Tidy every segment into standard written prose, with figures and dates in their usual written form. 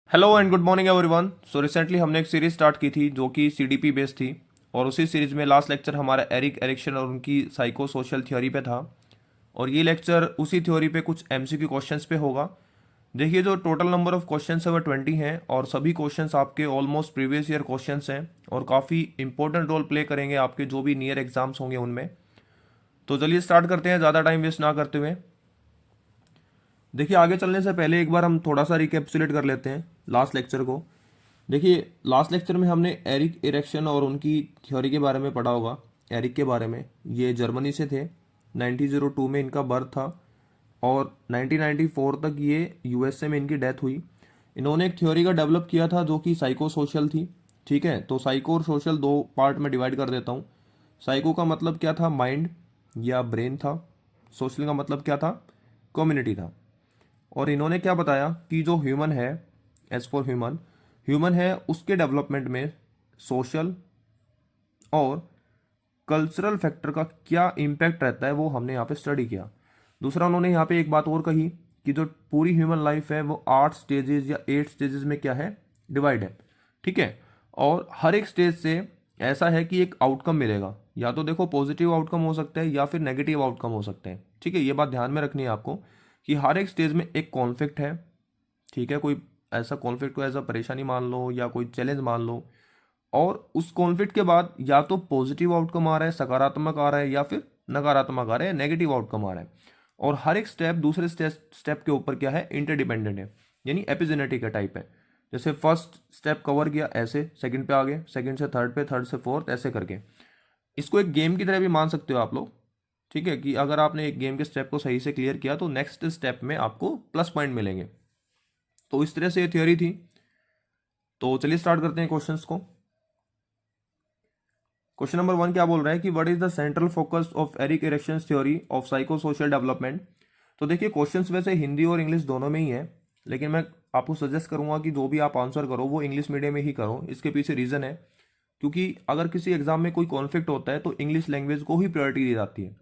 Hello and good morning everyone. So recently हमने एक series start की थी जो कि सीडीपी बेस्ड थी और उसी सीरीज में लास्ट लेक्चर हमारा एरिक एरिक्सन और उनकी साइको सोशल थ्योरी पे था और ये लेक्चर उसी थ्योरी पे कुछ एमसीक्यू क्वेश्चंस पे होगा। देखिए जो टोटल नंबर ऑफ क्वेश्चंस है वो 20 हैं और सभी क्वेश्चंस आपके ऑलमोस्ट प्रीवियस ईयर क्वेश्चंस हैं और काफ़ी इंपॉर्टेंट रोल प्ले करेंगे आपके जो भी नियर एग्जाम्स होंगे उनमें। तो चलिए स्टार्ट करते हैं ज़्यादा टाइम वेस्ट ना करते हुए। देखिए आगे चलने से पहले एक बार हम थोड़ा सा रिकैप्सुलेट कर लेते हैं लास्ट लेक्चर को। देखिए लास्ट लेक्चर में हमने एरिक इरेक्शन और उनकी थ्योरी के बारे में पढ़ा होगा। एरिक के बारे में, ये जर्मनी से थे, 1902 में इनका बर्थ था और 1994 तक ये यूएसए में इनकी डेथ हुई। इन्होंने एक थ्योरी का डेवलप किया था जो कि साइको सोशल थी। ठीक है, तो साइको और सोशल दो पार्ट में डिवाइड कर देता हूँ। साइको का मतलब क्या था, माइंड या ब्रेन था। सोशल का मतलब क्या था, कम्युनिटी था। और इन्होंने क्या बताया कि जो ह्यूमन है, एज फॉर ह्यूमन, ह्यूमन है उसके डेवलपमेंट में सोशल और कल्चरल फैक्टर का क्या इम्पैक्ट रहता है वो हमने यहाँ पे स्टडी किया। दूसरा उन्होंने यहाँ पे एक बात और कही कि जो पूरी ह्यूमन लाइफ है वो 8 स्टेजेस या 8 स्टेजेस में क्या है, डिवाइड है। ठीक है, और हर एक स्टेज से ऐसा है कि एक आउटकम मिलेगा, या तो देखो पॉजिटिव आउटकम हो सकता है या फिर नेगेटिव आउटकम हो सकते हैं। ठीक है, ये बात ध्यान में रखनी है आपको कि हर एक स्टेज में एक कॉन्फ्लिक्ट है। ठीक है, कोई ऐसा कॉन्फ्लिक्ट को ऐसा परेशानी मान लो या कोई चैलेंज मान लो, और उस कॉन्फ्लिक्ट के बाद या तो पॉजिटिव आउटकम आ रहा है, सकारात्मक आ रहा है, या फिर नकारात्मक आ रहा है, नेगेटिव आउटकम आ रहा है। और हर एक स्टेप दूसरे स्टेप के ऊपर क्या है, इंटरडिपेंडेंट है, यानी एपिजेनेटिक का टाइप है। जैसे फर्स्ट स्टेप कवर किया ऐसे, सेकंड पे आ गए, सेकंड से थर्ड पे, थर्ड से फोर्थ, ऐसे करके। इसको एक गेम की तरह भी मान सकते हो आप लोग। ठीक है, कि अगर आपने एक गेम के स्टेप को सही से क्लियर किया तो नेक्स्ट स्टेप में आपको प्लस पॉइंट मिलेंगे। तो इस तरह से ये थ्योरी थी। तो चलिए स्टार्ट करते हैं क्वेश्चंस को। क्वेश्चन नंबर 1 क्या बोल रहा है कि what is the central focus of Erik Erikson theory of psycho social development. तो देखिए क्वेश्चंस वैसे हिंदी और इंग्लिश दोनों में ही है, लेकिन मैं आपको सजेस्ट करूंगा कि जो भी आप आंसर करो वो इंग्लिश मीडियम में ही करो। इसके पीछे रीज़न है क्योंकि अगर किसी एग्जाम में कोई कॉन्फ्लिक्ट होता है तो इंग्लिश लैंग्वेज को ही प्रायोरिटी दी जाती है।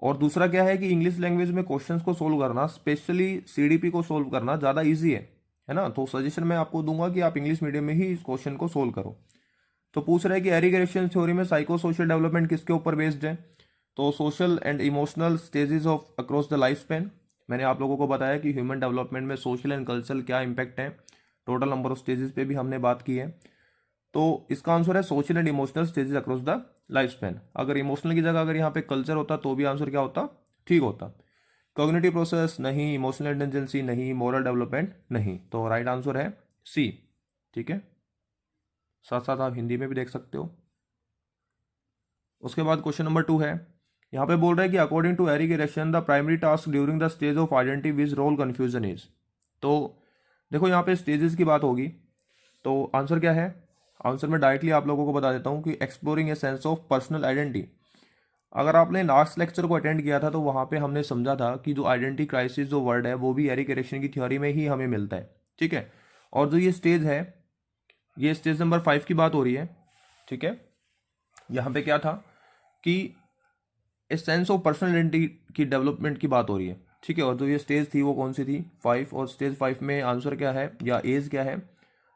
और दूसरा क्या है कि इंग्लिश लैंग्वेज में क्वेश्चंस को सोल्व करना, स्पेशली सीडीपी को सोल्व करना ज़्यादा ईजी है ना। तो सजेशन मैं आपको दूंगा कि आप इंग्लिश मीडियम में ही इस क्वेश्चन को सोल्व करो। तो पूछ रहा है कि एरिक इरेक्शन थ्योरी में साइको सोशल डेवलपमेंट किसके ऊपर बेस्ड है। तो social and emotional stages of across the life span. मैंने आप लोगों को बताया कि ह्यूमन डेवलपमेंट में सोशल एंड कल्चरल क्या इंपैक्ट है। टोटल नंबर ऑफ स्टेजेस पे भी हमने बात की है। तो इसका आंसर है social and emotional stages across the life span. अगर इमोशनल की जगह अगर यहाँ पे कल्चर होता तो भी आंसर क्या होता, ठीक होता। कॉग्निटिव प्रोसेस नहीं, इमोशनल इंटेलिजेंसी नहीं, मोरल डेवलपमेंट नहीं। तो राइट आंसर है सी। ठीक है, साथ साथ आप हिंदी में भी देख सकते हो। उसके बाद क्वेश्चन नंबर 2 है, यहाँ पे बोल रहा है कि according to Erik Erikson the primary task during the stage of identity versus role confusion is. तो देखो यहाँ पे स्टेजेस की बात होगी, तो आंसर क्या है। आंसर मैं डायरेक्टली आप लोगों को बता देता हूँ कि exploring a sense of personal identity. अगर आपने लास्ट लेक्चर को अटेंड किया था तो वहाँ पे हमने समझा था कि जो आइडेंटिटी क्राइसिस जो वर्ड है वो भी एरिक इरेक्शन की थ्योरी में ही हमें मिलता है। ठीक है, और जो ये स्टेज है, ये स्टेज नंबर 5 की बात हो रही है। ठीक है, यहाँ पे क्या था कि इस सेंस ऑफ पर्सनल आइडेंटिटी की डेवलपमेंट की बात हो रही है। ठीक है, और जो ये स्टेज थी वो कौन सी थी, 5। और स्टेज 5 में आंसर क्या है या एज क्या है,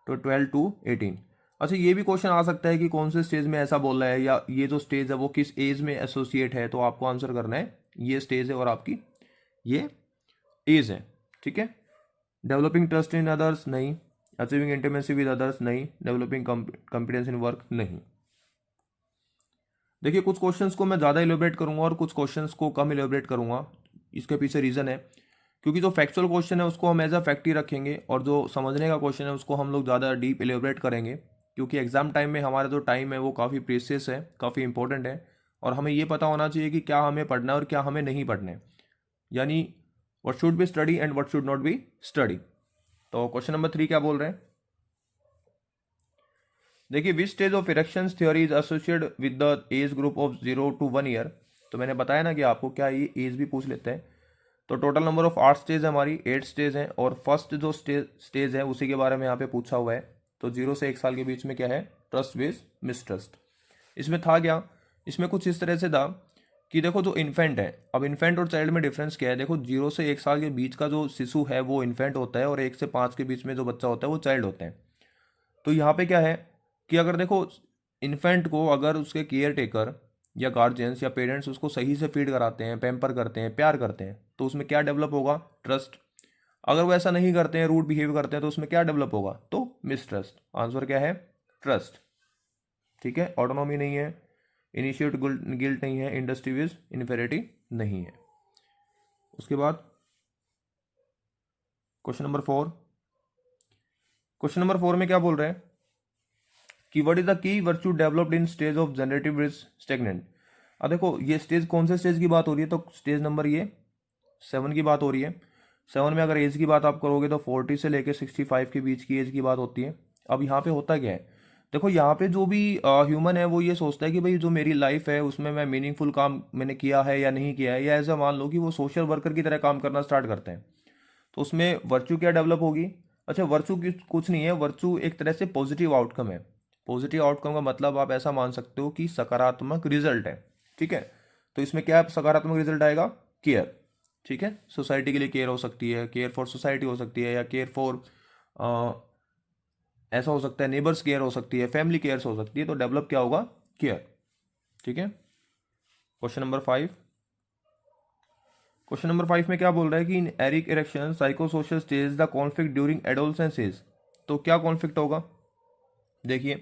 तो 12 to 18। अच्छा, ये भी क्वेश्चन आ सकता है कि कौन से स्टेज में ऐसा बोल रहा है या ये जो स्टेज है वो किस एज में एसोसिएट है। तो आपको आंसर करना है ये स्टेज है और आपकी ये एज है। ठीक है, डेवलपिंग ट्रस्ट इन अदर्स नहीं, अचीविंग इंटीमेसी विद अदर्स नहीं, डेवलपिंग कॉम्पिटेंस इन वर्क नहीं। देखिए कुछ क्वेश्चंस को मैं ज़्यादा इलेबरेट करूंगा और कुछ क्वेश्चंस को कम इलेबरेट करूंगा। इसके पीछे रीज़न है क्योंकि जो फैक्चुअल क्वेश्चन है उसको हम एज अ फैक्ट ही रखेंगे और जो समझने का क्वेश्चन है उसको हम लोग ज़्यादा डीप इलेबरेट करेंगे, क्योंकि एग्जाम टाइम में हमारा जो टाइम है वो काफ़ी प्रीशियस है, काफ़ी इंपॉर्टेंट है। और हमें ये पता होना चाहिए कि क्या हमें पढ़ना है और क्या हमें नहीं पढ़ना है, यानी what should be study and what should not be study. तो क्वेश्चन नंबर 3 क्या बोल रहे हैं, देखिए which stage of erection theory is associated with the age group of 0 to 1 year. तो मैंने बताया ना कि आपको क्या ये एज भी पूछ लेते हैं। तो टोटल नंबर ऑफ 8 स्टेज है हमारी, 8 स्टेज हैं, और फर्स्ट जो स्टेज है उसी के बारे में यहाँ पे पूछा हुआ है। तो 0 से 1 साल के बीच में क्या है, ट्रस्ट विज मिसट्रस्ट। इसमें था क्या, इसमें कुछ इस तरह से था कि देखो जो इन्फेंट है, अब इन्फेंट और चाइल्ड में डिफरेंस क्या है, देखो 0 से 1 साल के बीच का जो शिशु है वो इन्फेंट होता है, और 1 से 5 के बीच में जो बच्चा होता है वो चाइल्ड होते हैं। तो यहाँ पे क्या है कि अगर देखो इन्फेंट को अगर उसके केयर टेकर या गार्जियंस या पेरेंट्स उसको सही से फीड कराते हैं, पैम्पर करते हैं, प्यार करते हैं, तो उसमें क्या डेवलप होगा, ट्रस्ट। अगर वो ऐसा नहीं करते हैं, रूड बिहेव करते हैं, तो उसमें क्या डेवलप होगा, तो मिसट्रस्ट। आंसर क्या है, ट्रस्ट। ठीक है, ऑटोनॉमी नहीं है, इनिशिएट गिल्ट नहीं है, इंडस्ट्री विज इन्फेरिटी नहीं है। उसके बाद क्वेश्चन नंबर 4। क्वेश्चन नंबर 4 में क्या बोल रहे हैं कि what is the key virtue developed in stage of generative ridge stagnant. अब देखो ये स्टेज कौन से स्टेज की बात हो रही है, तो स्टेज नंबर ये 7 की बात हो रही है। 7 में अगर एज की बात आप करोगे तो 40 से लेकर 65 के बीच की एज की बात होती है। अब यहाँ पे होता क्या है, देखो यहाँ पे जो भी ह्यूमन है वो ये सोचता है कि भाई जो मेरी लाइफ है उसमें मैं मीनिंगफुल काम मैंने किया है या नहीं किया है, या ऐसा मान लो कि वो सोशल वर्कर की तरह काम करना स्टार्ट करते हैं। तो उसमें वर्चू क्या डेवलप होगी, अच्छा वर्चू कुछ नहीं है, वर्चू एक तरह से पॉजिटिव आउटकम है। पॉजिटिव आउटकम का मतलब आप ऐसा मान सकते हो कि सकारात्मक रिजल्ट है। ठीक है, तो इसमें क्या सकारात्मक रिजल्ट आएगा, केयर। ठीक है, सोसाइटी के लिए केयर हो सकती है, केयर फॉर सोसाइटी हो सकती है, या केयर फॉर ऐसा हो सकता है नेबर्स केयर हो सकती है, फैमिली केयर हो सकती है। तो डेवलप क्या होगा, केयर। ठीक है, क्वेश्चन नंबर 5। क्वेश्चन नंबर 5 में क्या बोल रहा है कि in Erik Erikson psycho social stage the conflict during adolescence age. तो क्या कॉन्फ्लिक्ट होगा, देखिए,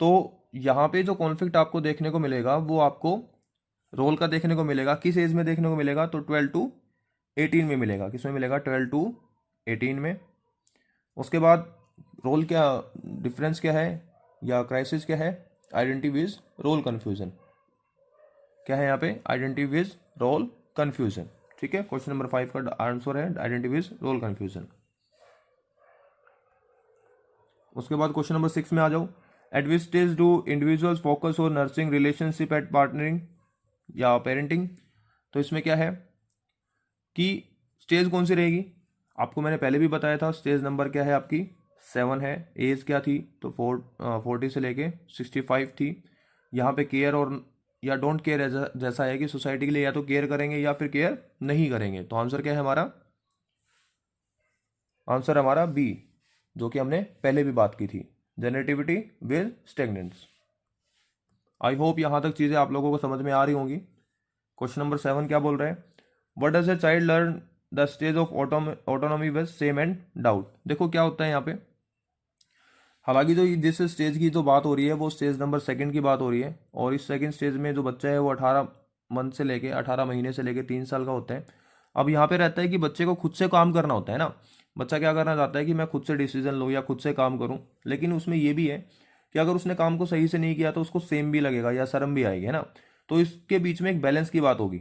तो यहाँ पे जो कॉन्फ्लिक्ट आपको देखने को मिलेगा वो आपको रोल का देखने को मिलेगा, किस एज में देखने को मिलेगा, तो 12 टू 18 में मिलेगा। किस में मिलेगा, 12 टू 18 में। उसके बाद रोल क्या, डिफरेंस क्या है या क्राइसिस क्या है, आइडेंटिटी विज रोल कन्फ्यूजन। क्या है यहाँ पे, आइडेंटिटी विज रोल कन्फ्यूजन। ठीक है, क्वेश्चन नंबर 5 का आंसर है आइडेंटिटी विज रोल कन्फ्यूजन। उसके बाद क्वेश्चन नंबर 6 में आ जाओ। Eight which stage do individuals focus और नर्सिंग रिलेशनशिप एट पार्टनरिंग या पेरेंटिंग। तो इसमें क्या है कि स्टेज कौन सी रहेगी, आपको मैंने पहले भी बताया था, स्टेज नंबर क्या है आपकी 7 है। एज क्या थी, तो 40 से लेके 65 थी। यहाँ पे केयर और या डोंट केयर जैसा है कि सोसाइटी के लिए या तो केयर करेंगे या फिर केयर नहीं करेंगे। तो आंसर क्या है हमारा, आंसर हमारा बी, जो कि हमने पहले भी बात की थी, जनरेटिविटी विद स्टेगनेंस। आई होप यहाँ तक चीज़ें आप लोगों को समझ में आ रही होंगी। क्वेश्चन नंबर 7 क्या बोल रहे हैं, what does a child learn the stage of autonomy with same and doubt. देखो क्या होता है यहाँ पे, हालांकि जो जिस स्टेज की जो बात हो रही है वो स्टेज नंबर 2 की बात हो रही है, और इस सेकंड स्टेज में जो बच्चा है वो 18 मंथ से लेके 18 महीने से लेके 3 साल का होता है। अब यहाँ पे रहता है कि बच्चे को खुद से काम करना होता है ना, बच्चा क्या करना चाहता है कि मैं खुद से डिसीजन लूँ या खुद से काम करूँ। लेकिन उसमें ये भी है कि अगर उसने काम को सही से नहीं किया तो उसको सेम भी लगेगा या शर्म भी आएगी, है ना। तो इसके बीच में एक बैलेंस की बात होगी।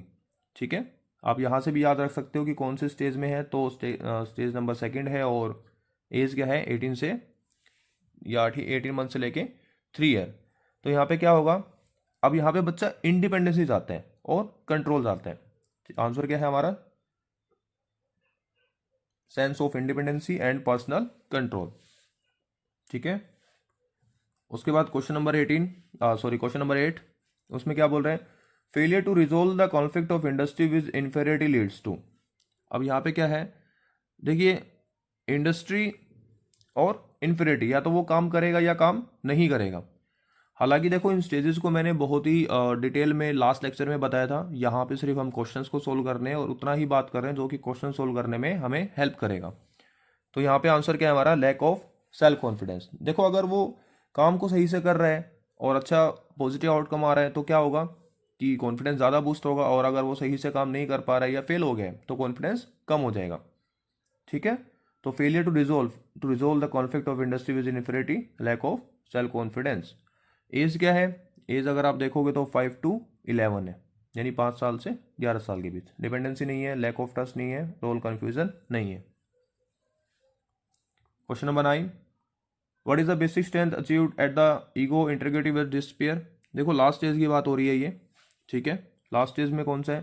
ठीक है, आप यहाँ से भी याद रख सकते हो कि कौन से स्टेज में है, तो स्टेज नंबर 2 है, और एज क्या है 18 से या 18 मंथ से लेके 3 ईयर। तो यहाँ पे क्या होगा, अब यहाँ पे बच्चा इंडिपेंडेंसी चाहता है और कंट्रोल चाहता है। आंसर क्या है हमारा, sense of independency and personal control. ठीक है, उसके बाद क्वेश्चन नंबर 8, उसमें क्या बोल रहे हैं, failure to resolve the conflict of industry with inferiority leads to. अब यहाँ पे क्या है, देखिए, इंडस्ट्री और इन्फेरिटी, या तो वो काम करेगा या काम नहीं करेगा। हालांकि देखो इन स्टेजेस को मैंने बहुत ही डिटेल में लास्ट लेक्चर में बताया था, यहाँ पे सिर्फ हम क्वेश्चंस को सोल्व करने हैं और उतना ही बात कर रहे हैं जो कि क्वेश्चन सोल्व करने में हमें हेल्प करेगा। तो यहाँ पे आंसर क्या है हमारा, लैक ऑफ सेल्फ कॉन्फिडेंस। देखो अगर वो काम को सही से कर रहा है और अच्छा पॉजिटिव आउटकम आ रहा है तो क्या होगा कि कॉन्फिडेंस ज़्यादा बूस्ट होगा, और अगर वो सही से काम नहीं कर पा रहा है या फेल हो गया है तो कॉन्फिडेंस कम हो जाएगा। ठीक है, तो failure to resolve the conflict of industry with infinity, lack of self confidence. Age क्या है, एज अगर आप देखोगे तो 5 टू 11 है, यानी 5 साल से 11 साल के बीच। डिपेंडेंसी नहीं है, लैक ऑफ ट्रस्ट नहीं है, रोल कन्फ्यूजन नहीं है। Question number 9, what is the basic strength achieved at the ego integrative with despair. देखो लास्ट स्टेज की बात हो रही है ये। ठीक है, लास्ट स्टेज में कौन सा है,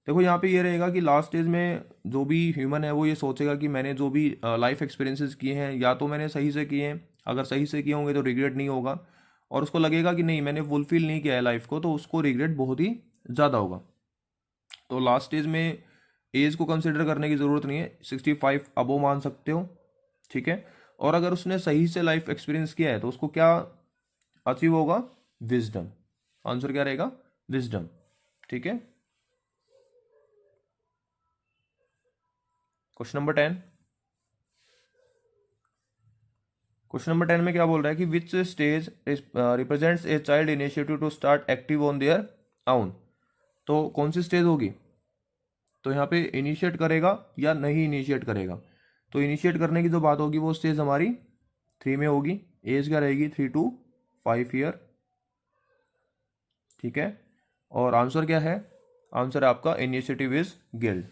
देखो यहाँ पे ये रहेगा कि लास्ट स्टेज में जो भी ह्यूमन है वो ये सोचेगा कि मैंने जो भी लाइफ एक्सपीरियंसेस किए हैं या तो मैंने सही से किए हैं, अगर सही से किए होंगे तो रिग्रेट नहीं होगा, और उसको लगेगा कि नहीं मैंने फुलफिल नहीं किया है लाइफ को, तो उसको रिग्रेट बहुत ही ज़्यादा होगा। तो लास्ट स्टेज में एज को कंसिडर करने की ज़रूरत नहीं है, 65 अबो मान सकते हो, ठीक है। और अगर उसने सही से लाइफ एक्सपीरियंस किया है तो उसको क्या अचीव होगा? विजडम। आंसर क्या रहेगा? विजडम, ठीक है। क्वेश्चन नंबर 10, क्वेश्चन नंबर 10 में क्या बोल रहा है कि which stage represents a child initiative to start active on their own. तो कौन सी स्टेज होगी? तो यहाँ पे इनिशिएट करेगा या नहीं इनिशिएट करेगा। तो इनिशिएट करने की जो बात होगी वो स्टेज हमारी 3 में होगी। एज क्या रहेगी? 3 to 5 ईयर, ठीक है। और आंसर क्या है? आंसर आपका इनिशिएटिव इज गिल्ड,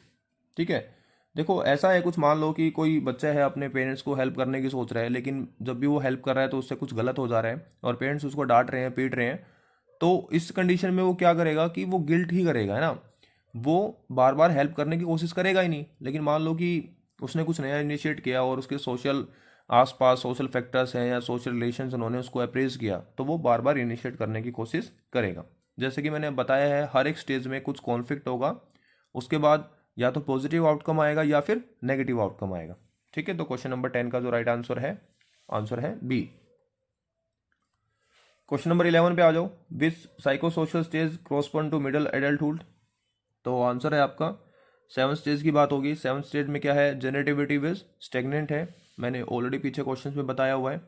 ठीक है। देखो ऐसा है, कुछ मान लो कि कोई बच्चा है अपने पेरेंट्स को हेल्प करने की सोच रहा है, लेकिन जब भी वो हेल्प कर रहा है तो उससे कुछ गलत हो जा रहा है और पेरेंट्स उसको डांट रहे हैं, पीट रहे हैं। तो इस कंडीशन में वो क्या करेगा कि वो गिल्ट ही करेगा, है ना। वो बार बार हेल्प करने की कोशिश करेगा ही नहीं। लेकिन मान लो कि उसने कुछ नया इनिशिएट किया और उसके सोशल आसपास सोशल फैक्टर्स हैं या सोशल रिलेशंस उन्होंने उसको अप्रेज किया, तो वो बार बार इनिशिएट करने की कोशिश करेगा। जैसे कि मैंने बताया है, हर एक स्टेज में कुछ कॉन्फ्लिक्ट होगा, उसके बाद या तो पॉजिटिव आउटकम आएगा या फिर नेगेटिव आउटकम आएगा, ठीक है। तो क्वेश्चन नंबर 10 का जो राइट आंसर है बी। क्वेश्चन नंबर 11 पे आ जाओ। Which psycho social stage correspond to middle adulthood. तो आंसर है आपका 7th स्टेज की बात होगी। 7th स्टेज में क्या है? जनरेटिविटी विज स्टेगनेंट है। मैंने ऑलरेडी पीछे क्वेश्चन में बताया हुआ है।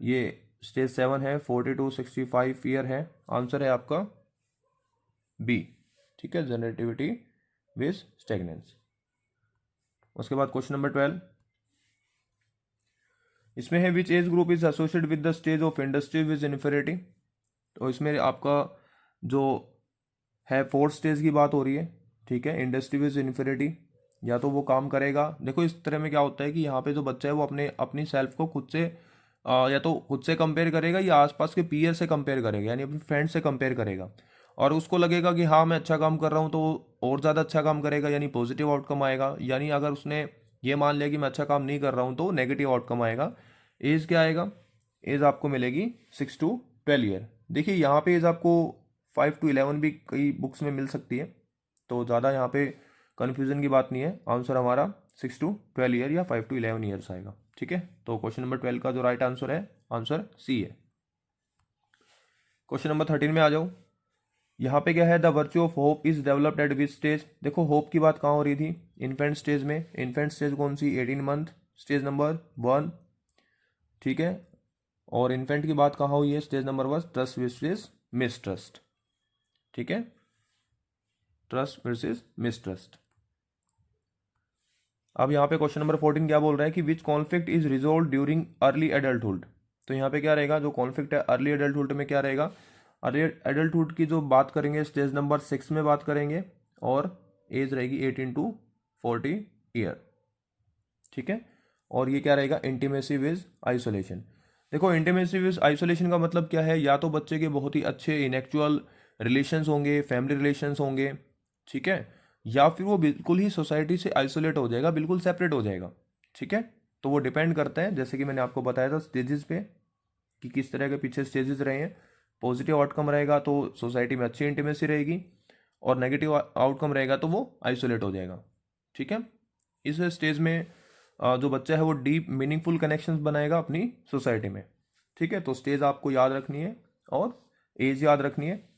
ये स्टेज 7 है, 40 to 65 ईयर है। आंसर है आपका बी, ठीक है, जनरेटिविटी विज स्टेगनेंस। उसके बाद क्वेश्चन नंबर 12, इसमें है which age group is associated with the stage of industry versus inferiority. तो इसमें आपका जो है 4th स्टेज की बात हो रही है, ठीक है, इंडस्ट्री विज इन्फेरिटी। या तो वो काम करेगा, देखो इस तरह में क्या होता है कि यहाँ पे जो बच्चा है वो अपनी सेल्फ को खुद से या तो खुद से कंपेयर करेगा या आसपास के पीयर से कंपेयर करेगा, यानी अपने फ्रेंड से कंपेयर करेगा। और उसको लगेगा कि हाँ मैं अच्छा काम कर रहा हूँ, तो और ज़्यादा अच्छा काम करेगा, यानी पॉजिटिव आउटकम आएगा। यानी अगर उसने ये मान लिया कि मैं अच्छा काम नहीं कर रहा हूँ, तो नेगेटिव आउटकम आएगा। एज क्या आएगा? एज आपको मिलेगी 6 to 12 ईयर। देखिए यहाँ पे एज आपको 5 to 11 भी कई बुक्स में मिल सकती है, तो ज़्यादा यहाँ पे कन्फ्यूजन की बात नहीं है। आंसर हमारा 6 to 12 ईयर या 5 to 11 ईयर्स आएगा, ठीक है। तो क्वेश्चन नंबर 12 का जो राइट आंसर है, आंसर सी है। क्वेश्चन नंबर 13 में आ जाओ। यहाँ पे क्या है? The virtue of hope is developed eight which stage. देखो होप की बात कहाँ हो रही थी? इन्फेंट स्टेज में। इन्फेंट स्टेज कौन सी? 18 मंथ, स्टेज नंबर 1, ठीक है। और इन्फेंट की बात कहाँ हुई है? Stage number 1, trust versus mistrust, ठीक है, ट्रस्ट वर्सेस मिसट्रस्ट। अब यहाँ पे क्वेश्चन नंबर 14 क्या बोल रहा है कि which conflict is resolve during early adulthood. तो यहाँ पे क्या रहेगा? जो कॉन्फ्लिक्ट है अर्ली एडल्टहुड में क्या रहेगा? अर्ली एडल्टहुड की जो बात करेंगे स्टेज नंबर 6 में बात करेंगे, और एज रहेगी 18 to 40 ईयर, ठीक है। और ये क्या रहेगा? Intimacy versus isolation. देखो इंटीमेसी विज आइसोलेशन का मतलब क्या है? या तो बच्चे के बहुत ही अच्छे इनेक्चुअल रिलेशंस होंगे, फैमिली रिलेशंस होंगे, ठीक है, या फिर वो बिल्कुल ही सोसाइटी से आइसोलेट हो जाएगा, बिल्कुल सेपरेट हो जाएगा, ठीक है। तो वो डिपेंड करता है, जैसे कि मैंने आपको बताया था स्टेजेस पे, कि किस तरह के पीछे स्टेजेस रहे हैं। पॉजिटिव आउटकम रहेगा तो सोसाइटी में अच्छी इंटीमेसी रहेगी, और नेगेटिव आउटकम रहेगा तो वो आइसोलेट हो जाएगा, ठीक है। इस स्टेज में जो बच्चा है वो डीप मीनिंगफुल कनेक्शंस बनाएगा अपनी सोसाइटी में, ठीक है। तो स्टेज आपको याद रखनी है और एज याद रखनी है,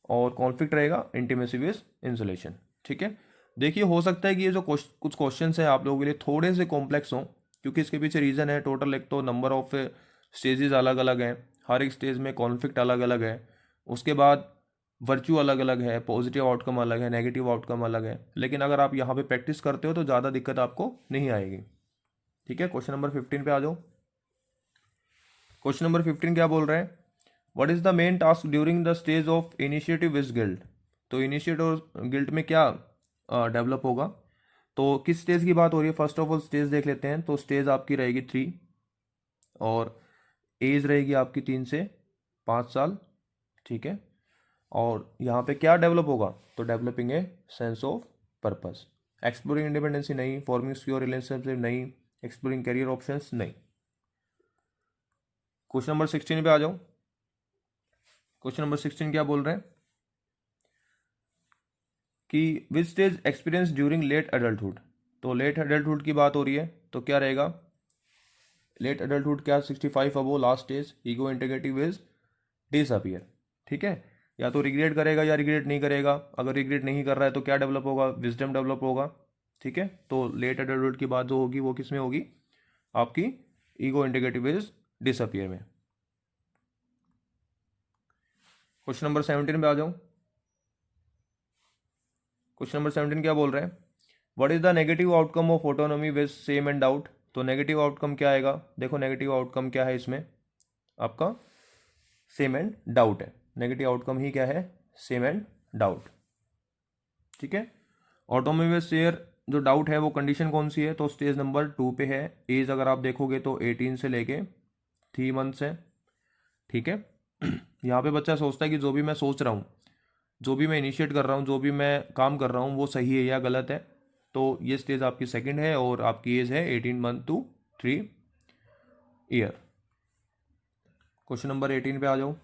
और कॉन्फ्लिक्ट रहेगा इंटीमेसी विद इंसुलेशन, ठीक है। देखिए हो सकता है कि ये जो कुछ क्वेश्चन हैं आप लोगों के लिए थोड़े से कॉम्प्लेक्स हों, क्योंकि इसके पीछे रीज़न है टोटल। एक तो नंबर ऑफ स्टेजेस अलग अलग हैं, हर एक स्टेज में कॉन्फ्लिक्ट अलग अलग है, उसके बाद वर्च्यू अलग अलग है, पॉजिटिव आउटकम अलग है, नेगेटिव आउटकम अलग है। लेकिन अगर आप यहाँ पे प्रैक्टिस करते हो तो ज़्यादा दिक्कत आपको नहीं आएगी, ठीक है। क्वेश्चन नंबर 15 पे आ जाओ। क्वेश्चन नंबर 15 क्या बोल रहे हैं? What is the main task during the stage of initiative versus guilt. तो इनिशिएटिव और गिल्ट में क्या डेवलप होगा? तो किस स्टेज की बात हो रही है? फर्स्ट ऑफ ऑल स्टेज देख लेते हैं। तो स्टेज आपकी रहेगी 3, और एज रहेगी आपकी 3 से 5 साल, ठीक है। और यहाँ पे क्या डेवलप होगा? तो developing a sense of purpose. Exploring independency नहीं, फॉर्मिंग सिक्योर रिलेशनशिप नहीं, एक्सप्लोरिंग करियर ऑप्शंस नहीं। क्वेश्चन नंबर 16 पे आ जाओ। क्वेश्चन नंबर 16 क्या बोल रहे हैं? कि which stage experience during late adulthood. तो लेट एडल्टहुड की बात हो रही है तो क्या रहेगा, लेट एडल्टहुड क्या, 65 above last stage, ego integrative is disappear. ठीक है, या तो रिग्रेट करेगा या रिग्रेट नहीं करेगा। अगर रिग्रेट नहीं कर रहा है तो क्या डेवलप होगा, विजडम डेवलप होगा। ठीक है, तो लेट एडल्टहुड की बात जो होगी वो किस में होगी, आपकी ईगो इंटीग्रेटिव इज डिसअपियर में। क्वेश्चन नंबर 17 पे आ जाऊं। क्वेश्चन नंबर 17 क्या बोल रहे हैं, what is the negative outcome of autonomy with same and doubt. तो नेगेटिव आउटकम क्या आएगा, देखो नेगेटिव आउटकम क्या है इसमें, आपका सेम एंड डाउट है। नेगेटिव आउटकम ही क्या है, सेम एंड डाउट। ठीक है, ऑटोनॉमी विद शेयर जो डाउट है वो कंडीशन कौन सी है, तो स्टेज नंबर 2 पे है। एज अगर आप देखोगे तो 18 से लेके 3 मंथ्स है। ठीक है, यहाँ पे बच्चा सोचता है कि जो भी मैं सोच रहा हूँ, जो भी मैं इनिशिएट कर रहा हूँ, जो भी मैं काम कर रहा हूँ वो सही है या गलत है। तो ये स्टेज आपकी सेकंड है और आपकी एज है 18 month to 3 year. Question number 18 पे आ जाओ।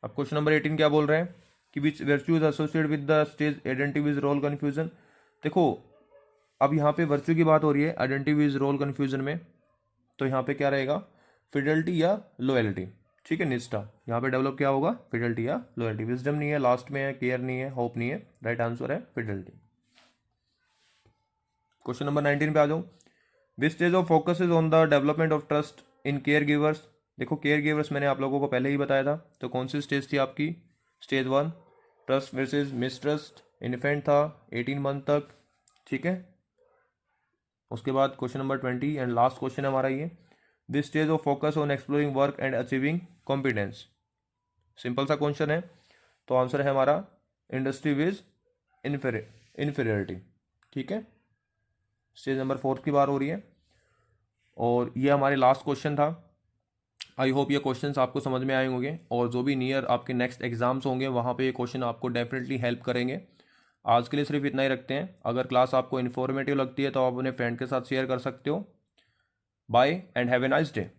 अब क्वेश्चन नंबर 18 क्या बोल रहे हैं कि which virtue is associated with the stage identity versus role confusion. देखो अब यहाँ पे वर्च्यू की बात हो रही है आइडेंटिटी विज रोल कन्फ्यूजन में, तो यहाँ पे क्या रहेगा, फिडेलिटी या लॉयल्टी। ठीक है, निष्ठा यहाँ पे डेवलप क्या होगा, फिडेलिटी या लॉयल्टी। विजडम नहीं है, लास्ट में है, केयर नहीं है, होप नहीं है, राइट आंसर है फिडेलिटी। क्वेश्चन नंबर 19 पे आ जाओ। Which stage of focus is on the development of trust in care givers. देखो केयर गिवर्स मैंने आप लोगों को पहले ही बताया था, तो कौन सी स्टेज थी आपकी, stage 1, trust versus mistrust, infant था 18 मंथ तक। ठीक है, उसके बाद question number 20 and last question हमारा ये, this stage of focus on exploring work and achieving competence. Simple सा क्वेश्चन है, तो आंसर है हमारा इंडस्ट्री विज इन्फीरियरिटी। ठीक है, स्टेज नंबर 4 की बात हो रही है और ये हमारे लास्ट क्वेश्चन था। आई होप ये क्वेश्चंस आपको समझ में आए होंगे और जो भी नियर आपके नेक्स्ट एग्जाम्स होंगे वहाँ पे ये क्वेश्चन आपको डेफिनेटली हेल्प करेंगे। आज के लिए सिर्फ इतना ही रखते हैं। अगर क्लास आपको इन्फॉर्मेटिव लगती है तो आप अपने फ्रेंड के साथ शेयर कर सकते हो। Bye and have a nice day.